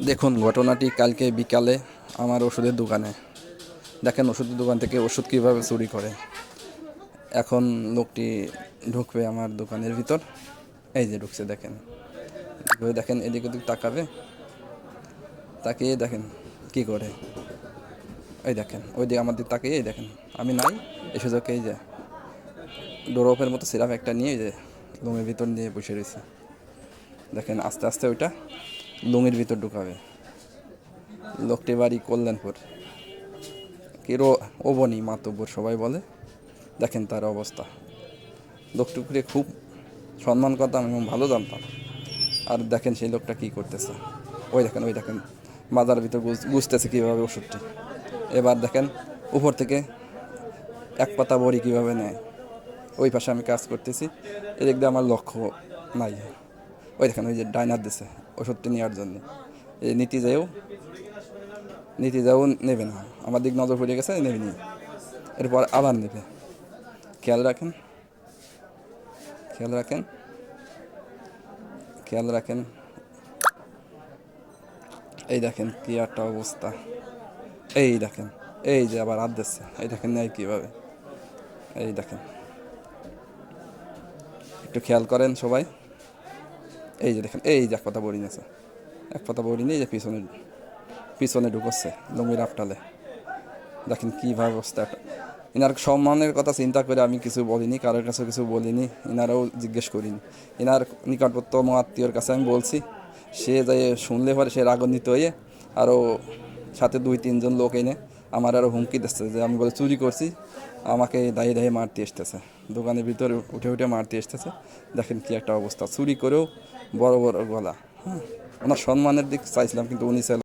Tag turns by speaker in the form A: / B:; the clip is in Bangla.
A: দেখুন ঘটনাটি কালকে বিকালে আমার ওষুধের দোকানে। দেখেন ওষুধের দোকান থেকে ওষুধ কীভাবে চুরি করে। এখন লোকটি ঢুকবে আমার দোকানের ভিতর। এই যে ঢুকছে, দেখেন দেখেন এদিক ওদিক তাকাবে, তাকিয়ে দেখেন কি করে। এই দেখেন ওই দিকে আমার দিকে তাকিয়ে দেখেন আমি নাই, এই সুযোগে এই যে ডোরপের মতো সিরাপ একটা নিয়ে যে লুঙের ভিতর নিয়ে বসে রয়েছে। দেখেন আস্তে আস্তে ওইটা লুঙের ভিতর ঢুকাবে। লোকটি বাড়ি কল্যাণপুর, কিরো ওবনি মাতব্বর সবাই বলে। দেখেন তার অবস্থা। লোকটুকুরে খুব সম্মান করতাম এবং ভালো জানতাম। আর দেখেন সেই লোকটা কী করতেছে। ওই দেখেন বাজার ভিতর গুছতেছে কীভাবে ওষুধটি। এবার দেখেন উপর থেকে এক পাতা বড়ি কীভাবে নেয়। ওই পাশে আমি কাজ করতেছি, এদিক দিয়ে আমার লক্ষ্য নাই। ওই দেখেন ওই যে ডাইনার দিছে ওষুধটি নেওয়ার জন্য। এই নীতি যাও নেবে না, আমার দিক নজর পড়ে গেছে, নেবে নি, এরপর আবার নেবে। খেয়াল রাখেন, খেয়াল রাখেন, খেয়াল রাখেন। এই দেখেন কি একটা অবস্থা। এই দেখেন এই যে আবার হাত দিচ্ছে, এই দেখেন নেই কীভাবে। এই দেখেন একটু খেয়াল করেন সবাই। এই যে দেখেন এই যে এক পাতা বড়ি নিয়েছে, এক পাতা বড়ি নিয়ে যে পিছনে ঢুকছে লুঙ্গির আফটালে। দেখেন কীভাবে অবস্থা। এনার সম্মানের কথা চিন্তা করে আমি কিছু বলিনি, কারোর কাছে কিছু বলিনি, এনারাও জিজ্ঞেস করিনি। এনার নিকটতম আত্মীয়র কাছে আমি বলছি, সে যাই শুনলে পরে সে রাগান্বিত হয়ে আরও সাথে 2-3 জন লোক এনে আমার আরও হুমকি দিচ্ছে যে আমি বলে চুরি করছি, আমাকে দাঁড়িয়ে দাঁড়িয়ে মারতে এসতেছে, দোকানের ভিতরে উঠে উঠে মারতে এসতেছে। দেখেন কি একটা অবস্থা, চুরি করেও বড় বড় গলা। হ্যাঁ, ওনার সম্মানের দিক চাইছিলাম কিন্তু উনি